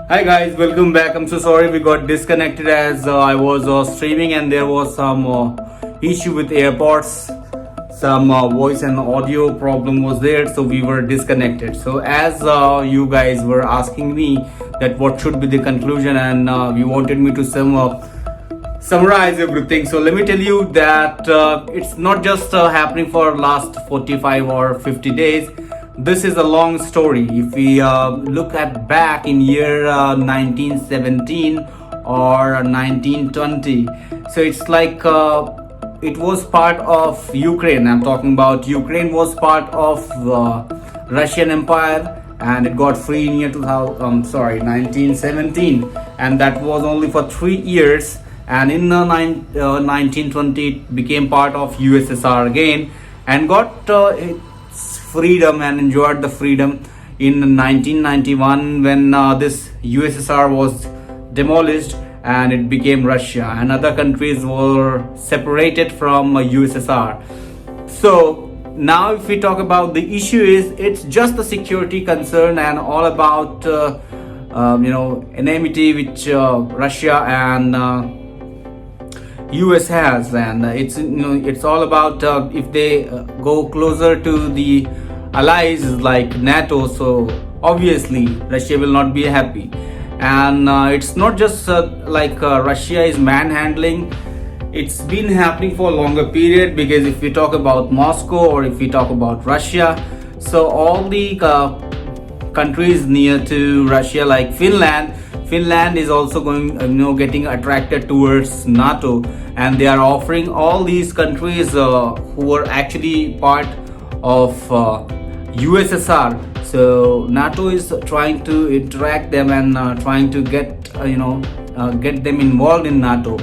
Hi guys, welcome back. I'm so sorry we got disconnected as I was streaming and there was some issue with AirPods. Some voice and audio problem was there, so we were disconnected. So as you guys were asking me that what should be the conclusion, and you wanted me to summarize everything. So let me tell you that it's not just happening for last 45 or 50 days. This is a long story. If we look at back in year 1917 or 1920, so it's like it was part of Ukraine. I'm talking about Ukraine was part of Russian Empire, and it got free in year 1917, and that was only for 3 years. And in 1920, it became part of USSR again, and got freedom and enjoyed the freedom in 1991 when this USSR was demolished and it became Russia, and other countries were separated from USSR. So now if we talk about the issue, is it's just the security concern and all about enmity which Russia and US has, and it's all about if they go closer to the allies like NATO, so obviously Russia will not be happy. And it's not just Russia is manhandling. It's been happening for a longer period, because if we talk about Moscow or if we talk about Russia, so all the countries near to Russia like Finland is also going, getting attracted towards NATO, and they are offering all these countries who are actually part of USSR. So NATO is trying to interact them and trying to get them involved in NATO.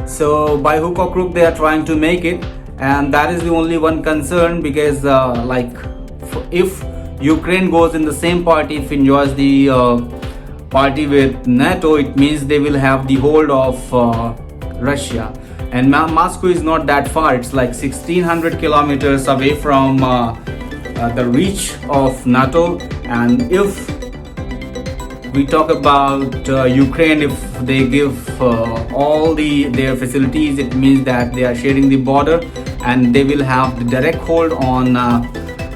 So by hook or crook they are trying to make it, and that is the only one concern, because if Ukraine goes in the same party, if enjoys the party with NATO, it means they will have the hold of Russia. And Moscow is not that far. It's like 1600 kilometers away from the reach of NATO. And if we talk about Ukraine, if they give all their facilities, it means that they are sharing the border, and they will have the direct hold on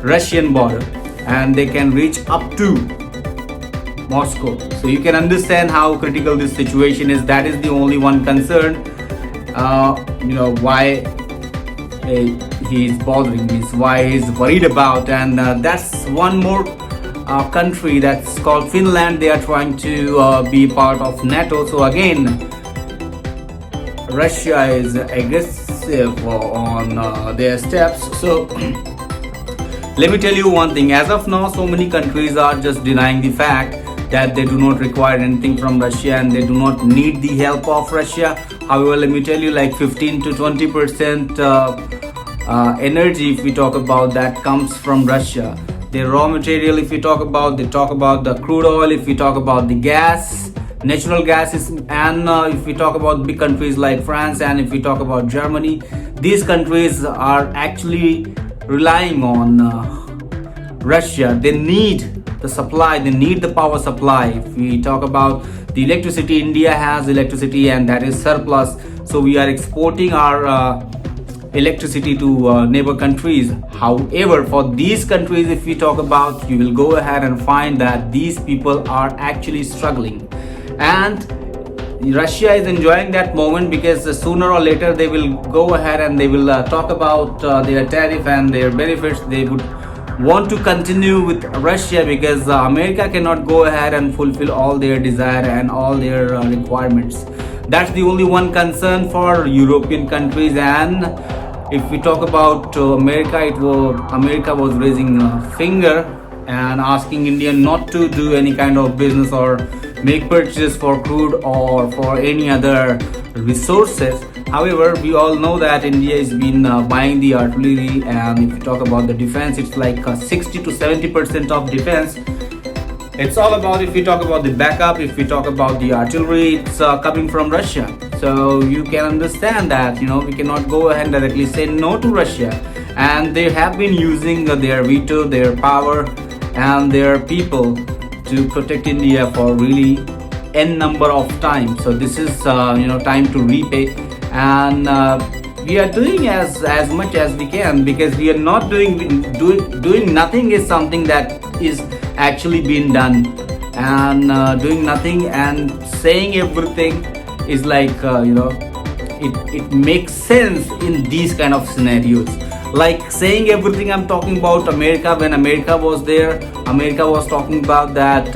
Russian border, and they can reach up to Moscow. So you can understand how critical this situation is. That is the only one concern. Why he is bothering me, why he is worried about. And that's one more country that's called Finland. They are trying to be part of NATO. So again, Russia is aggressive on their steps. So let me tell you one thing. As of now, so many countries are just denying the fact that they do not require anything from Russia and they do not need the help of Russia. However, let me tell you, like 15 to 20% energy, if we talk about, that comes from Russia. The raw material, if we talk about, they talk about the crude oil, if we talk about the gas, natural gases, and if we talk about big countries like France, and if we talk about Germany, these countries are actually relying on Russia. They need the supply, they need the power supply. If we talk about the electricity, India has electricity and that is surplus, so we are exporting our electricity to neighbor countries. However, for these countries, if we talk about, you will go ahead and find that these people are actually struggling, and Russia is enjoying that moment, because sooner or later they will go ahead and they will talk about their tariff and their benefits. They would want to continue with Russia, because America cannot go ahead and fulfill all their desire and all their requirements. That's the only one concern for European countries. And if we talk about America was raising a finger and asking India not to do any kind of business or make purchases for crude or for any other resources. However, we all know that India has been buying the artillery, and if you talk about the defense, it's like 60 to 70% of defense. It's all about, if we talk about the backup, if we talk about the artillery, it's coming from Russia. So you can understand that, we cannot go ahead and directly say no to Russia. And they have been using their veto, their power, and their people to protect India for really n number of times. So this is time to repay, and we are doing as much as we can, because we are not doing nothing is something that is actually being done, and doing nothing and saying everything is like it makes sense in these kind of scenarios. Like saying everything, I'm talking about America. When America was there, America was talking about that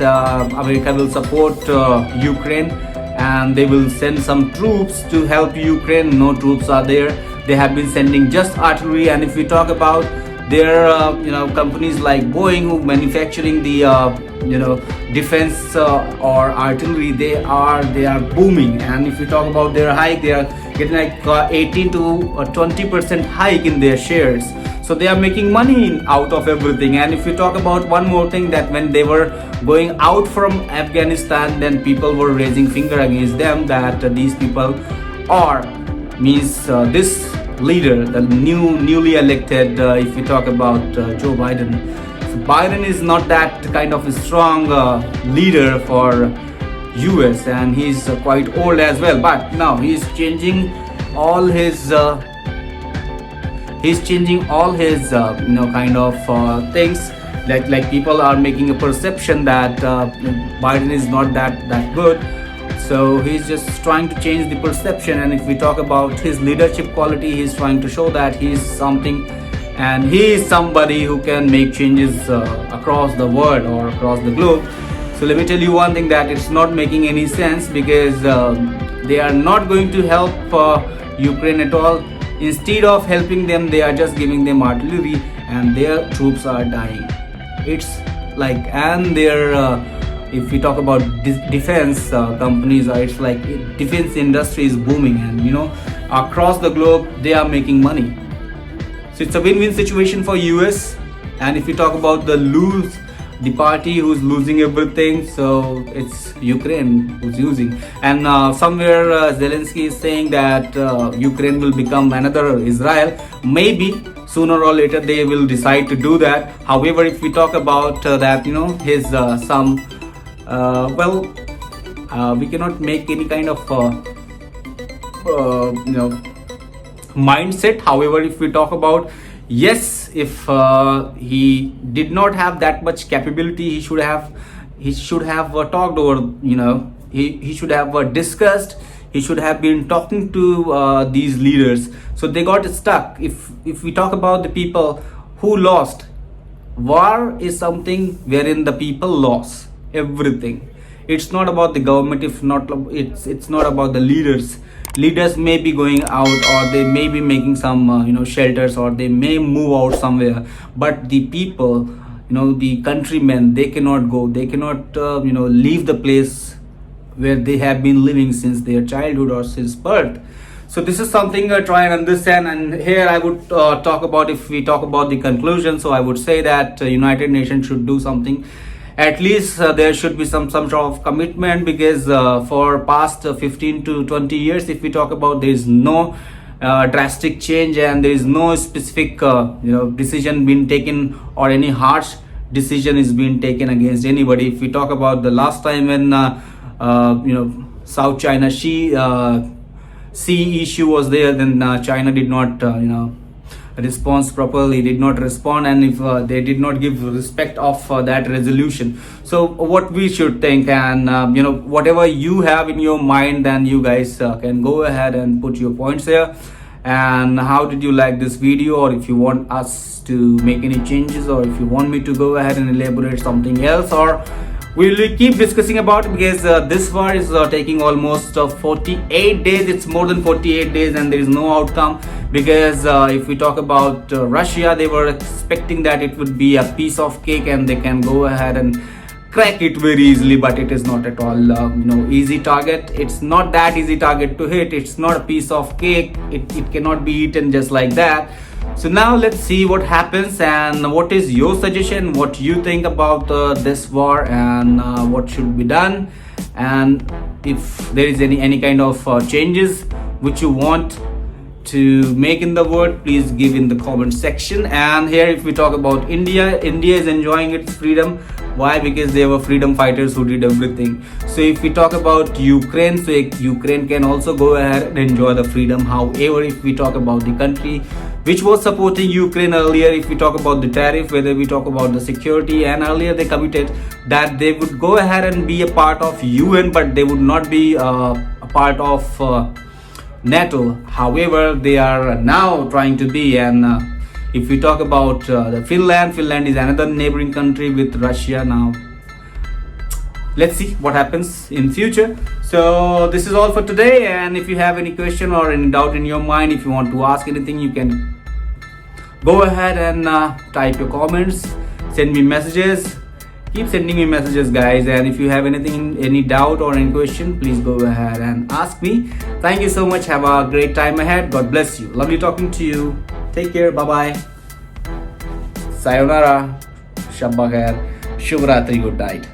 America will support Ukraine, and they will send some troops to help Ukraine. No troops are there. They have been sending just artillery. And if we talk about their companies like Boeing, who manufacturing the defense or artillery, they are booming. And if we talk about their hike, they are getting like 18 to 20% hike in their shares. So they are making money out of everything. And if we talk about one more thing, that when they were going out from Afghanistan, then people were raising finger against them, that these people are this leader, the newly elected, if we talk about Joe Biden. So Biden is not that kind of a strong leader for US, and he's quite old as well. But now he's changing all his things. Like people are making a perception that Biden is not that good. So he's just trying to change the perception. And if we talk about his leadership quality, he's trying to show that he's something, and he is somebody who can make changes across the world or across the globe. So let me tell you one thing, that it's not making any sense, because they are not going to help Ukraine at all. Instead of helping them, they are just giving them artillery, and their troops are dying. It's like, and their if we talk about defense companies, it's like defense industry is booming, and across the globe they are making money. So it's a win-win situation for US. And if we talk about the party who's losing everything, so it's Ukraine who's using. And somewhere Zelensky is saying that Ukraine will become another Israel. Maybe sooner or later they will decide to do that. However, if we talk about that, his we cannot make any kind of mindset. However, if we talk about, yes, if he did not have that much capability, he should have talked over, he should have discussed, he should have been talking to these leaders. So they got stuck. If we talk about the people who lost, war is something wherein the people lost everything. It's not about the government, it's not about the leaders. Leaders may be going out, or they may be making some shelters, or they may move out somewhere, but the people, the countrymen, they cannot go, they cannot leave the place where they have been living since their childhood or since birth. So this is something try and understand. And here I would talk about, if we talk about the conclusion, so I would say that United Nations should do something. At least there should be some sort of commitment, because for past 15 to 20 years, if we talk about, there is no drastic change, and there is no specific decision being taken, or any harsh decision is being taken against anybody. If we talk about the last time when South China Sea issue was there, then China did not response properly, did not respond, and if they did not give respect of that resolution. So what we should think, and whatever you have in your mind, then you guys can go ahead and put your points there. And how did you like this video, or if you want us to make any changes, or if you want me to go ahead and elaborate something else, or we'll keep discussing about it, because this war is taking almost 48 days. It's more than 48 days, and there is no outcome. Because if we talk about Russia, they were expecting that it would be a piece of cake and they can go ahead and crack it very easily, but it is not at all easy target. It's not that easy target to hit. It's not a piece of cake. It cannot be eaten just like that. So now let's see what happens, and what is your suggestion, what you think about this war, and what should be done, and if there is any kind of changes which you want to make in the world, please give in the comment section. And here, if we talk about India, India is enjoying its freedom. Why? Because they were freedom fighters who did everything. So if we talk about Ukraine, so Ukraine can also go ahead and enjoy the freedom. However, if we talk about the country which was supporting Ukraine earlier, if we talk about the tariff, whether we talk about the security, and earlier they committed that they would go ahead and be a part of UN, but they would not be a part of NATO. However, they are now trying to be. And if we talk about the Finland is another neighboring country with Russia now. Let's see what happens in future. So this is all for today, and if you have any question or any doubt in your mind, if you want to ask anything, you can go ahead and type your comments, send me messages. Keep sending me messages, guys, and if you have anything, any doubt or any question, please go ahead and ask me. Thank you so much. Have a great time ahead. God bless you. Lovely talking to you. Take care. Bye bye. Sayonara. Shabba khair. Shubh Ratri. Good night.